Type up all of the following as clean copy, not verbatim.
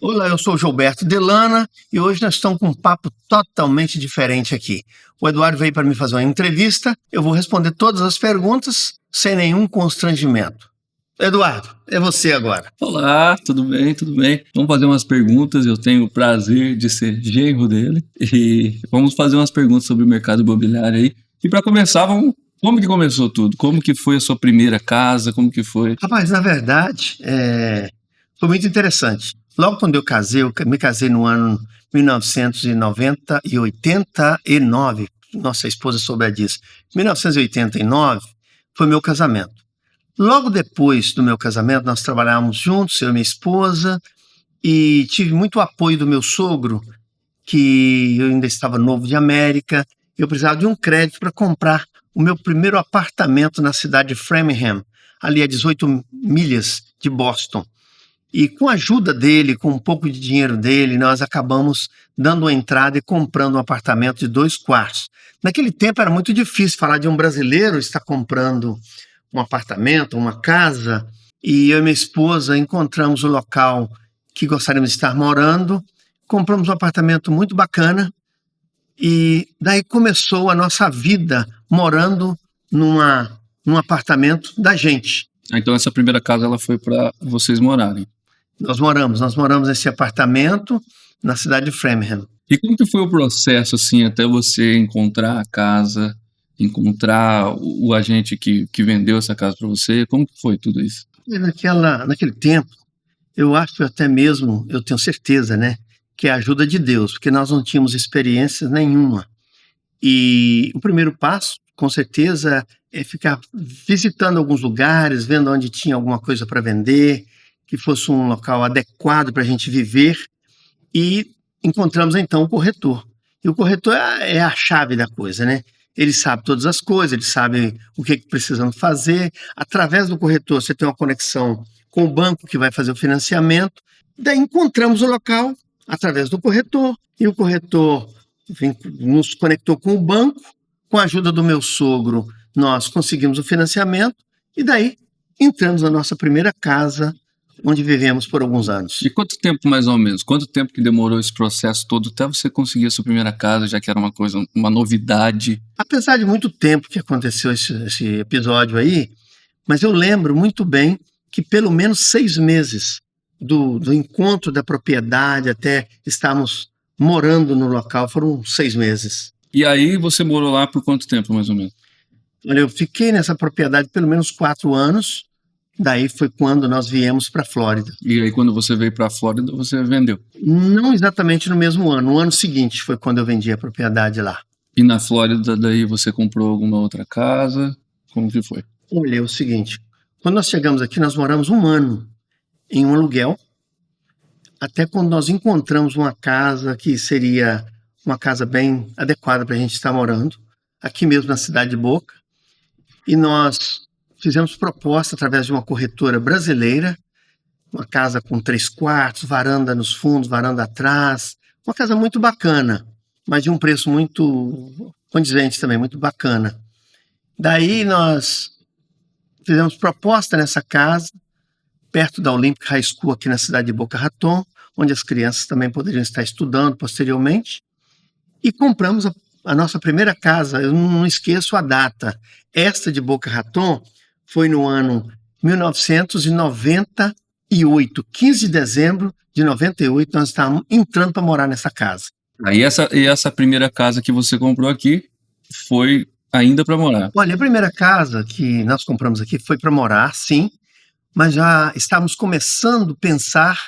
Olá, eu sou o Gilberto Delana e hoje nós estamos com um papo totalmente diferente aqui. O Eduardo veio para me fazer uma entrevista, eu vou responder todas as perguntas sem nenhum constrangimento. Eduardo, é você agora. Olá, tudo bem? Tudo bem? Vamos fazer umas perguntas. Eu tenho o prazer de ser genro dele e vamos fazer umas perguntas sobre o mercado imobiliário aí. E para começar, como que começou tudo? Como que foi a sua primeira casa? Como que foi? Rapaz, na verdade, foi muito interessante. Logo quando eu me casei no ano 1990 e 89, nossa esposa souber disso, 1989 foi meu casamento. Logo depois do meu casamento, nós trabalhávamos juntos, eu e minha esposa, e tive muito apoio do meu sogro, que eu ainda estava novo de América, eu precisava de um crédito para comprar o meu primeiro apartamento na cidade de Framingham, ali a 18 milhas de Boston. E com a ajuda dele, com um pouco de dinheiro dele, nós acabamos dando a entrada e comprando um apartamento de 2 quartos. Naquele tempo era muito difícil falar de um brasileiro estar comprando um apartamento, uma casa, e eu e minha esposa encontramos o local que gostaríamos de estar morando, compramos um apartamento muito bacana, e daí começou a nossa vida morando num apartamento da gente. Então essa primeira casa ela foi para vocês morarem. Nós moramos nesse apartamento na cidade de Framingham. E como que foi o processo assim até você encontrar a casa, encontrar o agente que vendeu essa casa para você? Como que foi tudo isso? E naquele tempo, eu acho até mesmo, eu tenho certeza, né, que é a ajuda de Deus, porque nós não tínhamos experiência nenhuma. E o primeiro passo, com certeza, é ficar visitando alguns lugares, vendo onde tinha alguma coisa para vender, que fosse um local adequado para a gente viver, e encontramos então o corretor. E o corretor é a chave da coisa, né? Ele sabe todas as coisas, ele sabe o que precisamos fazer. Através do corretor, você tem uma conexão com o banco que vai fazer o financiamento. Daí encontramos o local através do corretor, e o corretor nos conectou com o banco. Com a ajuda do meu sogro, nós conseguimos o financiamento, e daí entramos na nossa primeira casa, onde vivemos por alguns anos. E quanto tempo mais ou menos? Quanto tempo que demorou esse processo todo até você conseguir a sua primeira casa, já que era uma coisa, uma novidade? Apesar de muito tempo que aconteceu esse episódio aí, mas eu lembro muito bem que pelo menos 6 meses do encontro da propriedade até estarmos morando no local, foram 6 meses. E aí você morou lá por quanto tempo mais ou menos? Olha, eu fiquei nessa propriedade pelo menos 4 anos, daí foi quando nós viemos para a Flórida. E aí quando você veio para a Flórida, você vendeu? Não exatamente no mesmo ano, no ano seguinte foi quando eu vendi a propriedade lá. E na Flórida, daí você comprou alguma outra casa? Como que foi? Olha, é o seguinte, quando nós chegamos aqui, nós moramos 1 ano em um aluguel, até quando nós encontramos uma casa que seria uma casa bem adequada para a gente estar morando, aqui mesmo na cidade de Boca, e nós fizemos proposta através de uma corretora brasileira, uma casa com 3 quartos, varanda nos fundos, varanda atrás, uma casa muito bacana, mas de um preço muito condizente também, muito bacana. Daí nós fizemos proposta nessa casa, perto da Olympic High School, aqui na cidade de Boca Raton, onde as crianças também poderiam estar estudando posteriormente, e compramos a nossa primeira casa. Eu não esqueço a data. Esta de Boca Raton foi no ano 1998, 15 de dezembro de 98, nós estávamos entrando para morar nessa casa. Aí essa primeira casa que você comprou aqui foi ainda para morar? Olha, a primeira casa que nós compramos aqui foi para morar, sim, mas já estávamos começando a pensar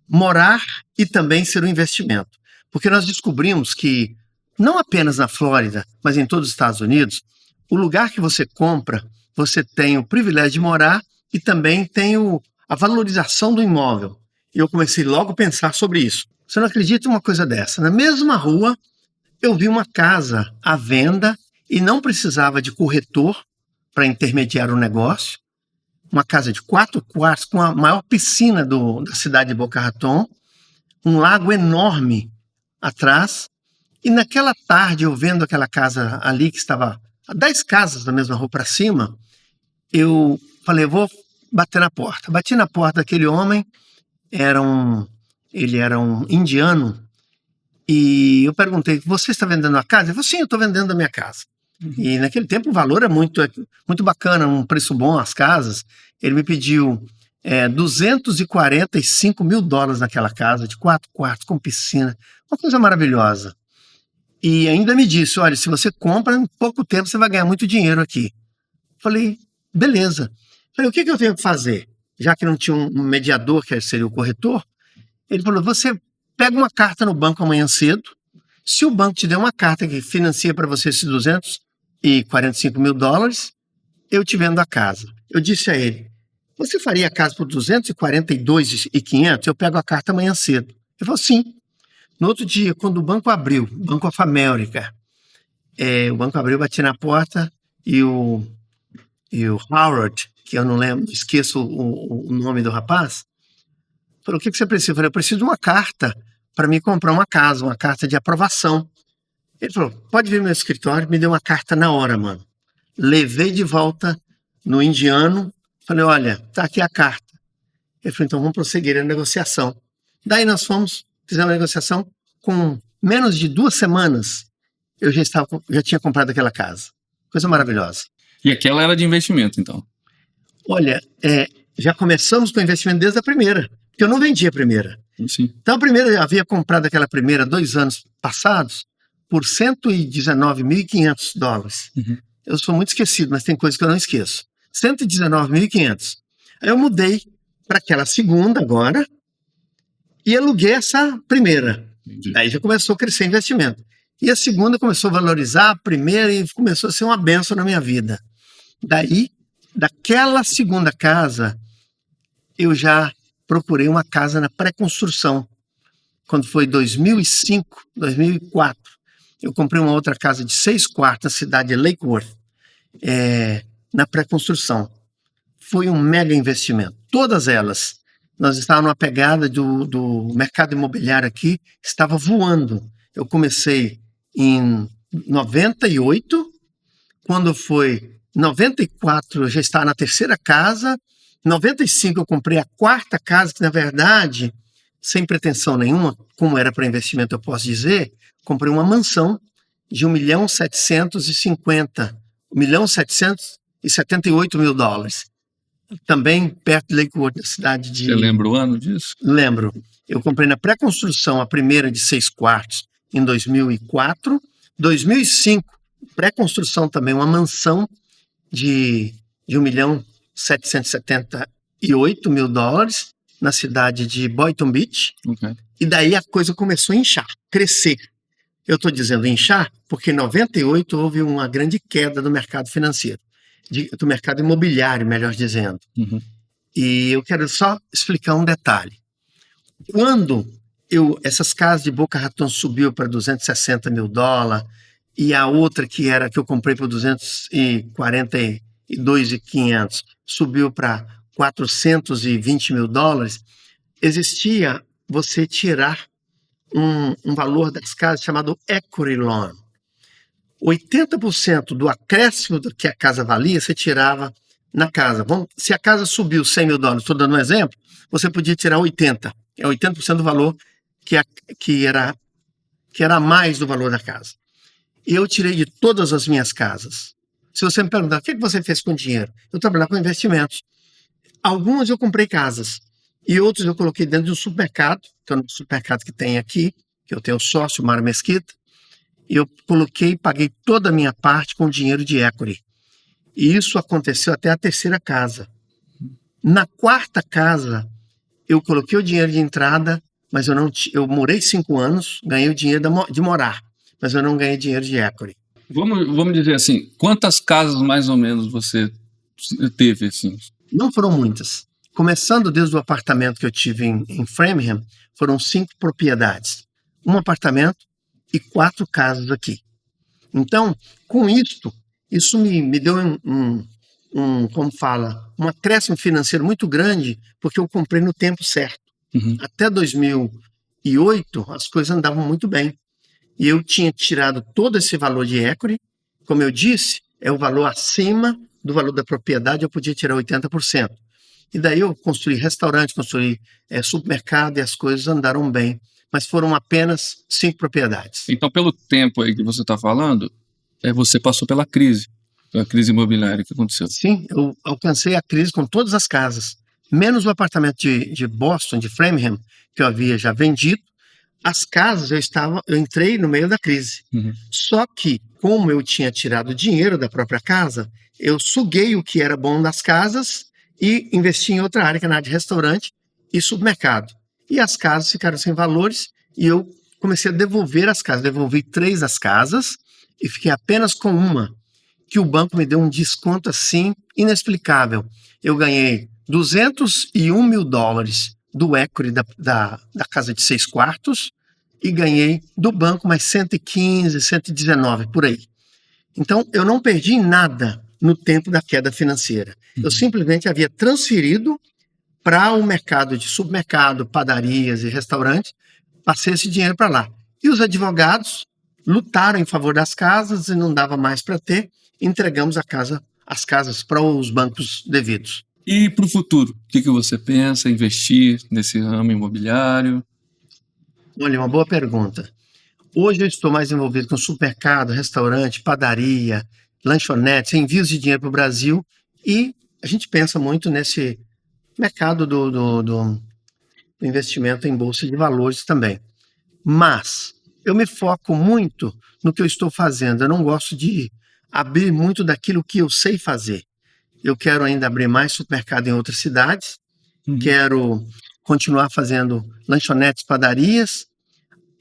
morar e também ser um investimento. Porque nós descobrimos que, não apenas na Flórida, mas em todos os Estados Unidos, o lugar que você compra, você tem o privilégio de morar e também tem a valorização do imóvel. E eu comecei logo a pensar sobre isso. Você não acredita em uma coisa dessa? Na mesma rua, eu vi uma casa à venda e não precisava de corretor para intermediar o negócio. Uma casa de 4 quartos com a maior piscina da cidade de Boca Raton, um lago enorme atrás. E naquela tarde, eu vendo aquela casa ali, que estava a 10 casas da mesma rua para cima, eu falei, vou bater na porta. Bati na porta daquele homem, era um ele era um indiano, e eu perguntei, você está vendendo a casa? Ele falou, sim, eu estou vendendo a minha casa. E naquele tempo o valor é muito bacana, um preço bom as casas. Ele me pediu $245 mil naquela casa, de 4 quartos, com piscina, uma coisa maravilhosa. E ainda me disse, olha, se você compra, em pouco tempo você vai ganhar muito dinheiro aqui. Falei, beleza. Falei, o que eu tenho que fazer? Já que não tinha um mediador, que seria o corretor, ele falou, você pega uma carta no banco amanhã cedo, se o banco te der uma carta que financia para você esses $245 mil, eu te vendo a casa. Eu disse a ele, você faria a casa por 242.500? Eu pego a carta amanhã cedo. Ele falou, sim. No outro dia, quando o banco abriu, Banco of America, o banco abriu, bati na porta e o Howard, que eu não lembro, esqueço o nome do rapaz, falou, o que você precisa? Eu falei, eu preciso de uma carta para me comprar uma casa, uma carta de aprovação. Ele falou, pode vir no meu escritório, me deu uma carta na hora, mano. Levei de volta no indiano, falei, olha, tá aqui a carta. Ele falou, então vamos prosseguir a negociação. Daí nós fizemos a negociação, com menos de 2 semanas, eu já tinha comprado aquela casa. Coisa maravilhosa. E aquela era de investimento, então? Olha, já começamos com o investimento desde a primeira, porque eu não vendi a primeira. Sim. Então a primeira, eu havia comprado aquela primeira 2 anos passados por $119.500. Uhum. Eu sou muito esquecido, mas tem coisas que eu não esqueço. 119.500. Aí eu mudei para aquela segunda agora e aluguei essa primeira. Entendi. Aí já começou a crescer investimento. E a segunda começou a valorizar a primeira e começou a ser uma benção na minha vida. Daí, daquela segunda casa, eu já procurei uma casa na pré-construção. Quando foi 2005, 2004, eu comprei uma outra casa de 6 quartos na cidade de Lake Worth, na pré-construção. Foi um mega investimento. Todas elas. Nós estávamos numa pegada do mercado imobiliário aqui, estava voando. Eu comecei em 98, quando foi 94, eu já estava na terceira casa. 95 eu comprei a quarta casa, que na verdade, sem pretensão nenhuma, como era para investimento eu posso dizer, comprei uma mansão de $1.778.000. Também perto de Lakewood, na cidade de... Você lembra o ano disso? Lembro. Eu comprei na pré-construção a primeira de 6 quartos em 2004. 2005, pré-construção também, uma mansão de $1.778.000 na cidade de Boynton Beach. Okay. E daí a coisa começou a inchar, crescer. Eu estou dizendo inchar porque em 98 houve uma grande queda do mercado financeiro, do mercado imobiliário, melhor dizendo. Uhum. E eu quero só explicar um detalhe. Quando essas casas de Boca Raton subiu para $260.000 e a outra que eu comprei por $242.500 subiu para $420.000, existia você tirar um valor das casas chamado equity loan. 80% do acréscimo do que a casa valia, você tirava na casa. Se a casa subiu $100.000, estou dando um exemplo, você podia tirar 80%. É 80% do valor que era mais do valor da casa. E eu tirei de todas as minhas casas. Se você me perguntar, o que você fez com o dinheiro? Eu trabalhava com investimentos. Algumas eu comprei casas e outros eu coloquei dentro de um supermercado, que é um supermercado que tem aqui, que eu tenho sócio, Mário Mesquita. Eu coloquei, paguei toda a minha parte com dinheiro de equity. E isso aconteceu até a terceira casa. Na quarta casa, eu coloquei o dinheiro de entrada, mas eu morei 5 anos, ganhei o dinheiro de morar, mas eu não ganhei dinheiro de equity. Vamos dizer assim, quantas casas mais ou menos você teve, assim? Não foram muitas. Começando desde o apartamento que eu tive em Framingham, foram 5 propriedades. Um apartamento e 4 casas aqui. Então, com isso me deu um acréscimo financeiro muito grande, porque eu comprei no tempo certo. Uhum. Até 2008, as coisas andavam muito bem. E eu tinha tirado todo esse valor de equity. Como eu disse, é o valor acima do valor da propriedade, eu podia tirar 80%. E daí eu construí restaurante, construí supermercado e as coisas andaram bem. Mas foram apenas 5 propriedades. Então, pelo tempo aí que você está falando, você passou pela crise imobiliária que aconteceu. Sim, eu alcancei a crise com todas as casas, menos o apartamento de Boston, de Framingham, que eu havia já vendido. As casas eu entrei no meio da crise. Uhum. Só que, como eu tinha tirado dinheiro da própria casa, eu suguei o que era bom das casas e investi em outra área, que é na área de restaurante e supermercado. E as casas ficaram sem valores e eu comecei a devolver as casas. Devolvi 3 das casas e fiquei apenas com uma, que o banco me deu um desconto assim inexplicável. Eu ganhei $201 mil do equity da casa de 6 quartos e ganhei do banco mais 115, 119, por aí. Então, eu não perdi nada no tempo da queda financeira. Eu simplesmente havia transferido para o mercado de supermercado, padarias e restaurantes, passei esse dinheiro para lá. E os advogados lutaram em favor das casas e não dava mais para ter, entregamos as casas para os bancos devidos. E para o futuro, o que você pensa investir nesse ramo imobiliário? Olha, uma boa pergunta. Hoje eu estou mais envolvido com supermercado, restaurante, padaria, lanchonetes, envios de dinheiro para o Brasil e a gente pensa muito nesse mercado do investimento em bolsa de valores também. Mas eu me foco muito no que eu estou fazendo. Eu não gosto de abrir muito daquilo que eu sei fazer. Eu quero ainda abrir mais supermercado em outras cidades. Quero continuar fazendo lanchonetes, padarias.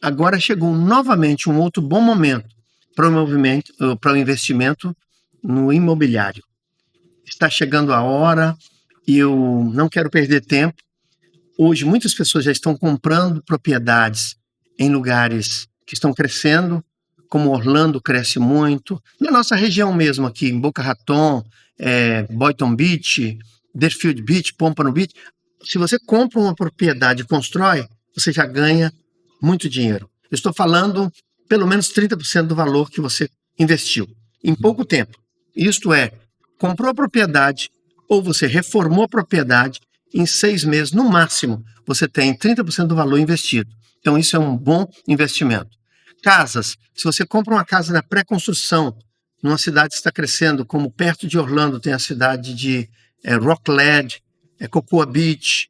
Agora chegou novamente um outro bom momento para o investimento no imobiliário. Está chegando a hora e eu não quero perder tempo. Hoje muitas pessoas já estão comprando propriedades em lugares que estão crescendo, como Orlando cresce muito, na nossa região mesmo aqui, em Boca Raton, Boynton Beach, Deerfield Beach, Pompano Beach. Se você compra uma propriedade e constrói, você já ganha muito dinheiro. Eu estou falando pelo menos 30% do valor que você investiu em pouco tempo. Isto é, comprou a propriedade ou você reformou a propriedade, em 6 meses, no máximo, você tem 30% do valor investido. Então, isso é um bom investimento. Casas, se você compra uma casa na pré-construção, numa cidade que está crescendo, como perto de Orlando tem a cidade de Rockledge, Cocoa Beach,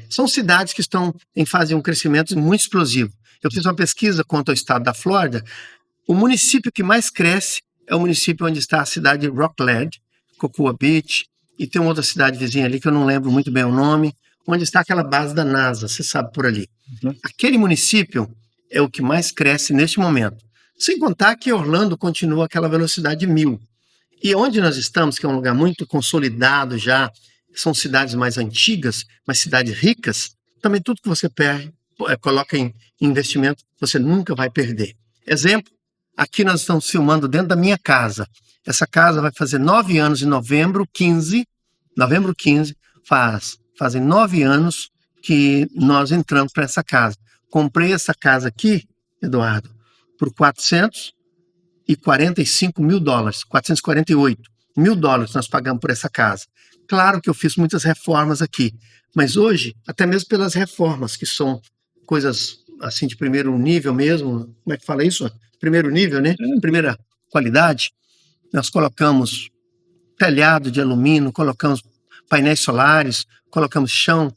são cidades que estão em fase de um crescimento muito explosivo. Eu fiz uma pesquisa quanto ao estado da Flórida. O município que mais cresce é o município onde está a cidade de Rockledge, Cocoa Beach, e tem uma outra cidade vizinha ali que eu não lembro muito bem o nome, onde está aquela base da NASA, você sabe, por ali. Aquele município é o que mais cresce neste momento. Sem contar que Orlando continua aquela velocidade de 1000. E onde nós estamos, que é um lugar muito consolidado já, são cidades mais antigas, mas cidades ricas, também tudo que você coloca em investimento, você nunca vai perder. Exemplo, aqui nós estamos filmando dentro da minha casa. Essa casa vai fazer 9 anos em novembro 15, fazem 9 anos que nós entramos para essa casa. Comprei essa casa aqui, Eduardo, por $445 mil, $448 mil nós pagamos por essa casa. Claro que eu fiz muitas reformas aqui, mas hoje, até mesmo pelas reformas, que são coisas assim de primeiro nível mesmo, como é que fala isso? Primeiro nível, né? Primeira qualidade. Nós colocamos telhado de alumínio, colocamos painéis solares, colocamos chão,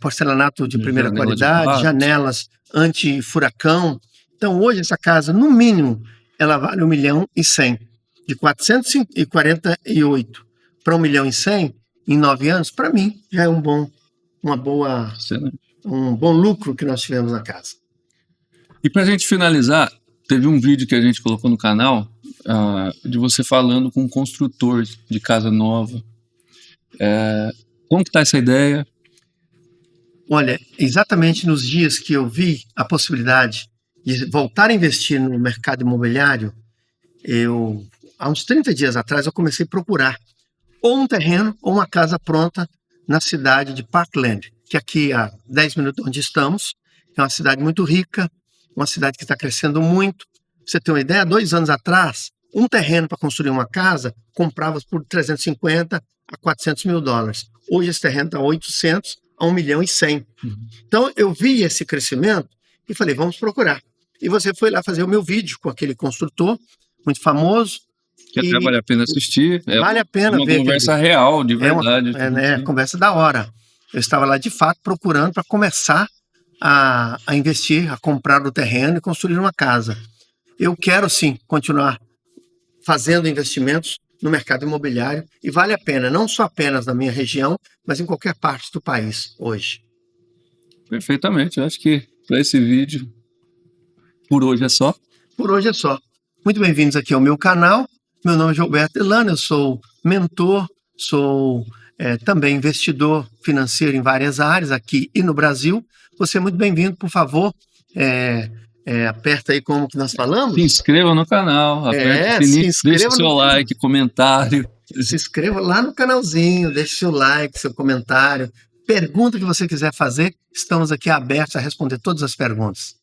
porcelanato de primeira qualidade, janelas anti-furacão. Então, hoje, essa casa, no mínimo, ela vale $1.100.000. De 448 para $1.100.000 em 9 anos, para mim, já é um bom lucro que nós tivemos na casa. E para a gente finalizar, teve um vídeo que a gente colocou no canal de você falando com um construtor de casa nova. Como que está essa ideia? Olha, exatamente nos dias que eu vi a possibilidade de voltar a investir no mercado imobiliário, há uns 30 dias atrás, eu comecei a procurar ou um terreno ou uma casa pronta na cidade de Parkland, que aqui a 10 minutos onde estamos, é uma cidade muito rica, uma cidade que está crescendo muito. Pra você ter uma ideia, 2 anos atrás, um terreno para construir uma casa, comprava por 350 a 400 mil dólares. Hoje esse terreno está 800 a 1 milhão e 100. Então eu vi esse crescimento e falei, vamos procurar. E você foi lá fazer o meu vídeo com aquele construtor muito famoso. Que até vale a pena assistir. Vale a pena uma ver. Uma conversa real, de verdade. Conversa da hora. Eu estava lá de fato procurando para começar a investir, a comprar o terreno e construir uma casa. Eu quero sim continuar fazendo investimentos no mercado imobiliário e vale a pena, não só apenas na minha região, mas em qualquer parte do país hoje. Perfeitamente, eu acho que para esse vídeo, por hoje é só. Por hoje é só. Muito bem-vindos aqui ao meu canal. Meu nome é Gilberto Delano, eu sou mentor, sou também investidor financeiro em várias áreas aqui e no Brasil. Você é muito bem-vindo, por favor, aperta aí como que nós falamos. Se inscreva no canal, aperta o sininho, deixa seu like, comentário. Se inscreva lá no canalzinho, deixe seu like, seu comentário. Pergunta que você quiser fazer, estamos aqui abertos a responder todas as perguntas.